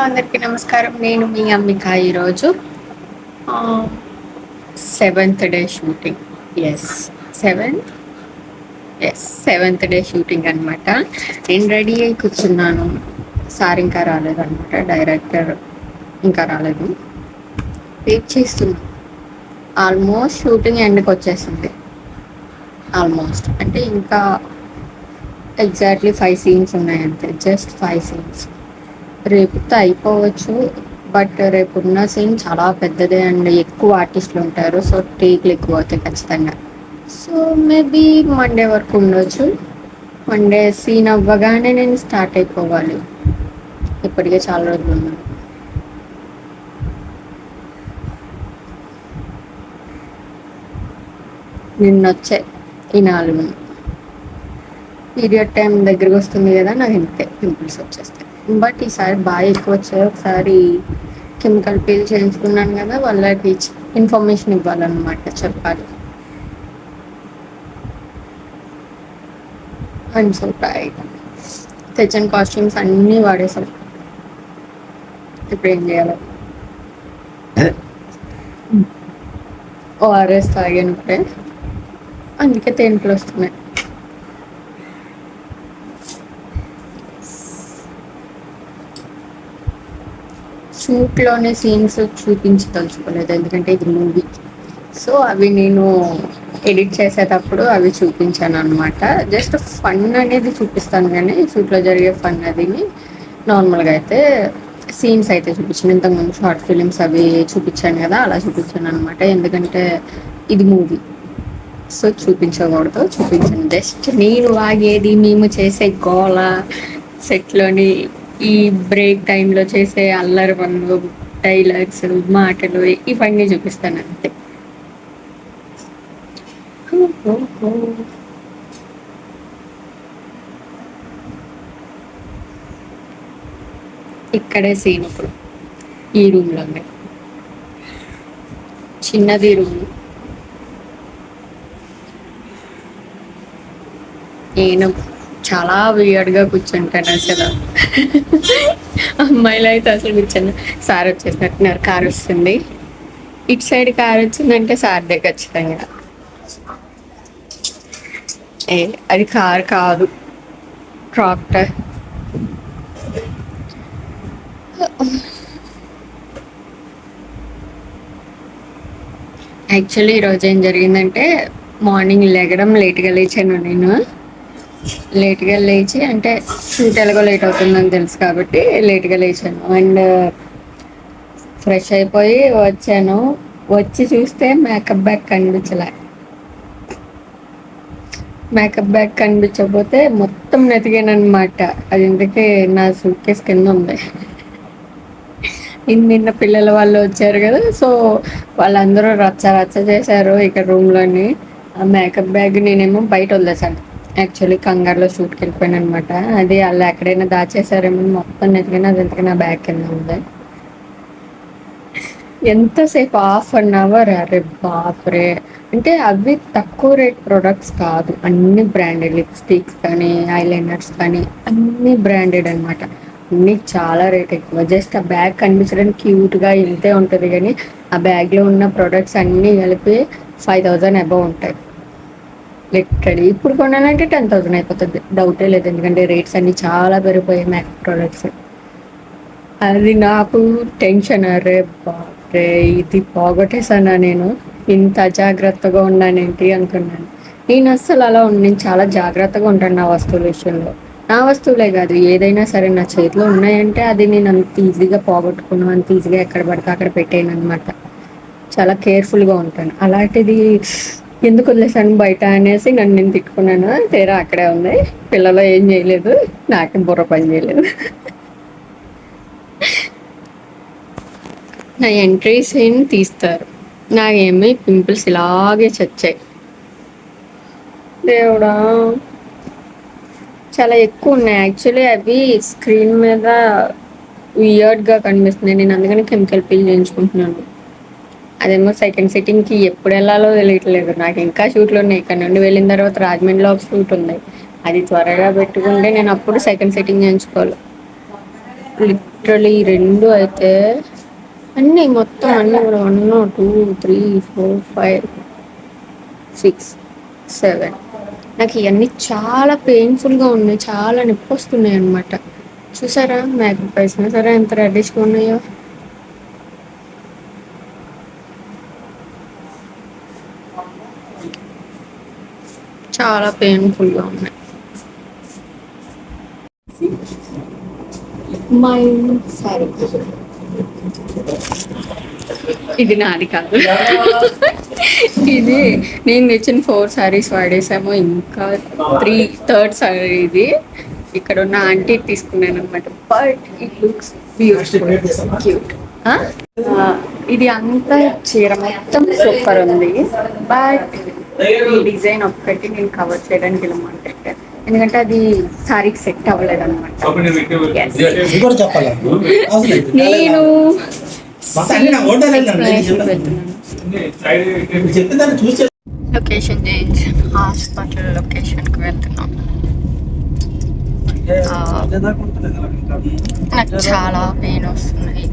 అందరికీ నమస్కారం. నేను మీ అంబిక. ఈరోజు seventh day shooting. Yes, seventh seventh day shooting అనమాట. నేను రెడీ అయి కూర్చున్నాను. సార్ ఇంకా రాలేదన్నమాట. డైరెక్టర్ ఇంకా రాలేదు. వెయిట్ చేస్తున్నా. ఆల్మోస్ట్ షూటింగ్ ఎండ్కి వచ్చేసింది. ఆల్మోస్ట్ అంటే ఇంకా ఎగ్జాక్ట్లీ 5 సీన్స్ ఉన్నాయి అంతే. Just 5 scenes. రేపుతో అయిపోవచ్చు. బట్ రేపున్న సీన్ చాలా పెద్దదే అండ్ ఎక్కువ ఆర్టిస్టులు ఉంటారు. సో టేక్లు ఎక్కువ అవుతాయి ఖచ్చితంగా. సో మేబీ మండే వరకు ఉండొచ్చు. మండే సీన్ అవ్వగానే నేను స్టార్ట్ అయిపోవాలి. ఇప్పటికే చాలా రోజులు ఉన్నాను. నిన్నొచ్చే ఈ 4 పీరియడ్ టైం దగ్గరికి వస్తుంది కదా, నాకు ఇంతే పింపుల్స్ వచ్చేస్తాయి. బట్ ఈసారి బాగా ఎక్కువ వచ్చాయి. ఒకసారి కెమికల్ పీల్ చేయించుకున్నాను కదా, వాళ్ళకి ఇన్ఫర్మేషన్ ఇవ్వాలన్నమాట, చెప్పాలి. I'm so tired. తెచ్చిన కాస్ట్యూమ్స్ అన్నీ వాడేసాం. ఇప్పుడు ఏం చేయాలి? ఓఆర్ఎస్ తాగాను ఇప్పుడే, అందుకే తేనుపులు వస్తున్నాయి. షూట్లోనే సీన్స్ చూపించదలుచుకోలేదు, ఎందుకంటే ఇది మూవీ. సో అవి నేను ఎడిట్ చేసేటప్పుడు అవి చూపించాను అనమాట. జస్ట్ ఫన్ అనేది చూపిస్తాను, కానీ షూట్లో జరిగే ఫన్ అదిని నార్మల్గా అయితే సీన్స్ అయితే చూపించాను. ఇంతకుముందు షార్ట్ ఫిలిమ్స్ అవి చూపించాను కదా, అలా చూపించాను అనమాట. ఎందుకంటే ఇది మూవీ, సో చూపించకూడదు. చూపించాను జస్ట్ నేను వాగేది, మేము చేసే గోల, సెట్లోని ఈ బ్రేక్ టైంలో చేసే అల్లరి పనులు, డైలాగ్స్, మాటలు, ఇవన్నీ చూపిస్తాను అంతే. ఇక్కడే సీన్ ఇప్పుడు ఈ రూమ్లోనే, చిన్నది రూమ్. నేను చాలా వియర్డ్గా కూర్చుంటాను అసలు. అమ్మాయిలు అయితే అసలు కూర్చున్నా. సార్ వచ్చేసినట్టున్నారు, కార్ వస్తుంది. ఇటు సైడ్ కార్ వచ్చిందంటే సార్దే ఖచ్చితంగా. ఏ అది కార్ కాదు, ట్రాక్టర్. యాక్చువల్లీ ఈరోజు ఏం జరిగిందంటే, మార్నింగ్ లేగడం లేట్గా లేచాను నేను. లేట్గా లేచి, అంటే షూట్ ఎలాగో లేట్ అవుతుందని తెలుసు కాబట్టి లేట్గా లేచాను. అండ్ ఫ్రెష్ అయిపోయి వచ్చాను. వచ్చి చూస్తే మేకప్ బ్యాగ్ కనిపించలే. మేకప్ బ్యాగ్ కనిపించకపోతే మొత్తం నెతిగాను అనమాట. అది ఇందుకే నా సూట్ కేస్ కింద ఉంది. నిన్న పిల్లల వాళ్ళు వచ్చారు కదా, సో వాళ్ళందరూ రచ్చ రచ్చ చేశారు ఇక్కడ రూమ్లోని. ఆ మేకప్ బ్యాగ్ నేనేమో బయట వదిలేసాను. యాక్చువల్లీ కంగారులో షూట్కి వెళ్ళిపోయాను అనమాట. అది వాళ్ళు ఎక్కడైనా దాచేసారేమో, మొత్తం నెతికినా అది ఎంతకీ నా బ్యాగ్ కింద ఉంది. ఎంతసేపు? 1/2 అవర్. అరే బాప్రే! అంటే అవి తక్కువ రేట్ ప్రొడక్ట్స్ కాదు, అన్ని బ్రాండెడ్. లిప్స్టిక్స్ కానీ, ఐలైనర్స్ కానీ అన్ని బ్రాండెడ్ అనమాట. అన్ని చాలా రేట్ ఎక్కువ. జస్ట్ ఆ బ్యాగ్ కనిపించడానికి క్యూట్గా ఇంతే ఉంటుంది, కానీ ఆ బ్యాగ్లో ఉన్న ప్రొడక్ట్స్ అన్నీ కలిపి 5,000 అబవ్ ఉంటాయి లిటరలీ. ఇప్పుడు కొనాలంటే 10,000 అయిపోతుంది, డౌటే లేదు. ఎందుకంటే రేట్స్ అన్నీ చాలా పెరిగిపోయాయి మేకప్ ప్రొడక్ట్స్. అది నాకు టెన్షన్. అరే బాప్రే, ఇది పోగొట్టేసానా నేను? ఇంత అజాగ్రత్తగా ఉన్నానేంటి అనుకున్నాను. నేను అస్సలు అలా నేను చాలా జాగ్రత్తగా ఉంటాను నా వస్తువుల విషయంలో. నా వస్తువులే కాదు, ఏదైనా సరే నా చేతిలో ఉన్నాయంటే అది నేను అంత ఈజీగా పోగొట్టుకున్నాను, అంత ఈజీగా ఎక్కడ పడితే అక్కడ పెట్టాను అనమాట. చాలా కేర్ఫుల్గా ఉంటాను. అలాంటిది ఎందుకు వదిలేసాను బయట అనేసి నన్ను నేను తిట్టుకున్నాను. తీరా అక్కడే ఉంది. పిల్లలు ఏం చేయలేదు, నాకే బుర్ర పని చేయలేదు. నా ఎంట్రీ సీన్ తీస్తారు, నాకేమీ పింపుల్స్ ఇలాగే చచ్చాయి. దేవుడా, చాలా ఎక్కువ ఉన్నాయి. యాక్చువల్లీ అవి స్క్రీన్ మీద వియర్డ్గా కనిపిస్తున్నాయి. నేను అందుకని కెమికల్ పీల్ చేయించుకుంటున్నాను. అదేమో సెకండ్ సిట్టింగ్కి ఎప్పుడు వెళ్ళాలో తెలియట్లేదు. నాకు ఇంకా షూట్లు ఉన్నాయి. ఇక్కడ నుండి వెళ్ళిన తర్వాత రాజమండ్రిలో ఒక షూట్ ఉంది, అది త్వరగా పెట్టుకుంటే నేను అప్పుడు సెకండ్ సిట్టింగ్ చేయించుకోవాలి. లిటరలీ రెండు అయితే అన్నీ మొత్తం అన్నీ కూడా 1 2 3 4 5 6 7. నాకు ఇవన్నీ చాలా పెయిన్ఫుల్గా ఉన్నాయి, చాలా నొప్పి వస్తున్నాయి అనమాట. చూసారా మేకప్ వేసినా సరే ఎంత రెడ్డిష్గా ఉన్నాయో. చాలా పెయిన్ఫుల్గా ఉన్నాయి. మై సారీ, ఇది నాది కాదు. ఇది నేను తెచ్చిన 4 సారీస్ వాడేసాము, ఇంకా థర్డ్ సారీ ఇది. ఇక్కడ ఉన్న ఆంటీ తీసుకున్నాను అనమాట. But it looks beautiful, cute. ఇది అంతా చీర మొత్తం సూపర్ ఉంది. బట్ ఈ డిజైన్ ఒక్కటి నేను కవర్ చేయడానికి ఇలా మాట్లాడాను, ఎందుకంటే అది సారీకి సెట్ అవ్వలేదు అనమాట. నేను లొకేషన్ చేంజ్, హాస్పిటల్ లొకేషన్కి వెళ్తున్నాం. నాకు చాలా పెయిన్ వస్తున్నాయి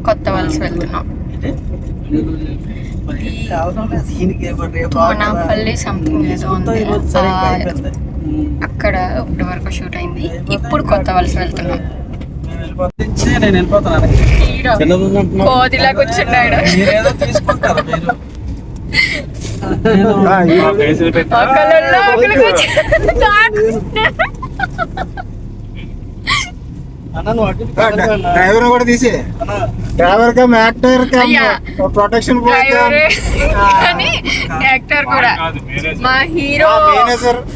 కొత్త వలస వెళ్తున్నాం. కోనాపల్లి సంథింగ్ ఏదో ఉంది, అక్కడ 1 వరకు షూట్ అయింది. ఇప్పుడు కొత్త వలస వెళ్తున్నాం. కోదిలా కూర్చున్నాడు. డ్రైవర్ కూడా తీసే, driver cum actor come protection actor కూడా మా హీరో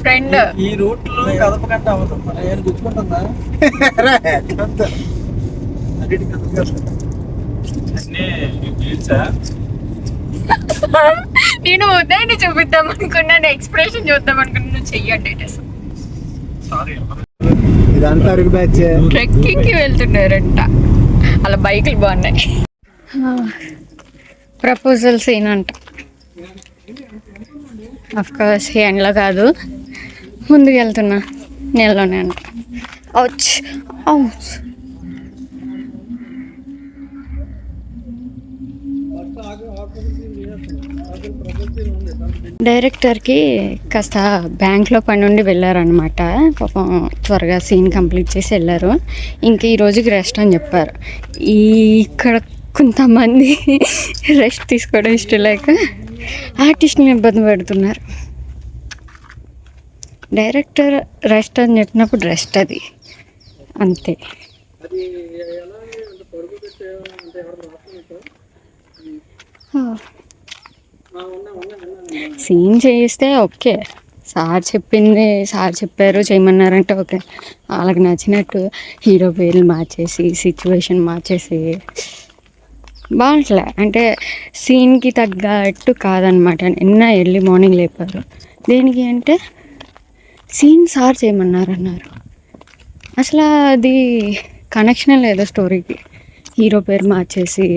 ఫ్రెండ్. ఈ రూట్ లో కదపకంటే అవుతుంది గుర్తుకుంటుందా? నేను ఉదయాన్ని చూపిద్దాం అనుకున్నాను, ఎక్స్ప్రెషన్ చూద్దాం అనుకున్నాను, చెయ్యండి. ఇదంతా అరుగు బ్యాచ్. ట్రెక్కింగ్ కి వెళ్తున్నారంట, అలా బైకులు బాగున్నాయి. ప్రపోజల్ సీన్ అంట. అఫ్కోర్స్ ఎండ్లో కాదు, ముందుకు వెళ్తున్నా నెలలోనే అంట. Ouch ouch. డైరెక్టర్కి కాస్త బ్యాంక్లో పని ఉండి వెళ్ళారనమాట. పాపం త్వరగా సీన్ కంప్లీట్ చేసి వెళ్ళారు. ఇంక ఈ రోజుకి రెస్ట్ అని చెప్పారు. ఇక్కడ కొంతమంది రెస్ట్ తీసుకోవడం ఇష్టం లేక ఆర్టిస్ట్ని ఇబ్బంది పెడుతున్నారు. డైరెక్టర్ రెస్ట్ అని చెప్పినప్పుడు రెస్ట్, అది అంతే. సీన్ చేయిస్తే ఓకే, సార్ చెప్పింది, సార్ చెప్పారు చేయమన్నారంటే ఓకే. వాళ్ళకి నచ్చినట్టు హీరో పేర్లు మార్చేసి సిచ్యువేషన్ మార్చేసి బాగుంటలే. అంటే సీన్కి తగ్గట్టు కాదనమాట. నిన్న ఎర్లీ మార్నింగ్ లేపారు. దేనికి అంటే సీన్ సార్ చేయమన్నారన్నారు. అసలు అది కనెక్షన్ లేదు స్టోరీకి. హీరో పేరు మార్చేసి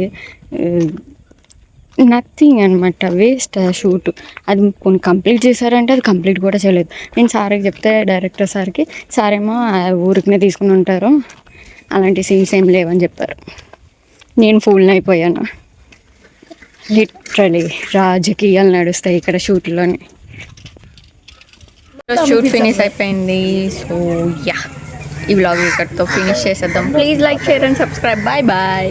నథింగ్ అనమాట, వేస్ట్ షూట్. అది కొన్ని కంప్లీట్ చేశారంటే అది కంప్లీట్ కూడా చేయలేదు. నేను సార్కి చెప్తే, డైరెక్టర్ సార్కి, సారేమో ఊరికనే తీసుకుని ఉంటారు, అలాంటి సీన్స్ ఏం లేవని చెప్పారు. నేను ఫూల్ని అయిపోయాను. లిటరలీ రాజకీయాలు నడుస్తాయి ఇక్కడ షూట్లోని. షూట్ ఫినిష్ అయిపోయింది. సో యా, ఈ వ్లాగ్ ఇక్కడితో ఫినిష్ చేసేద్దాం. Please like, share and subscribe. Bye bye.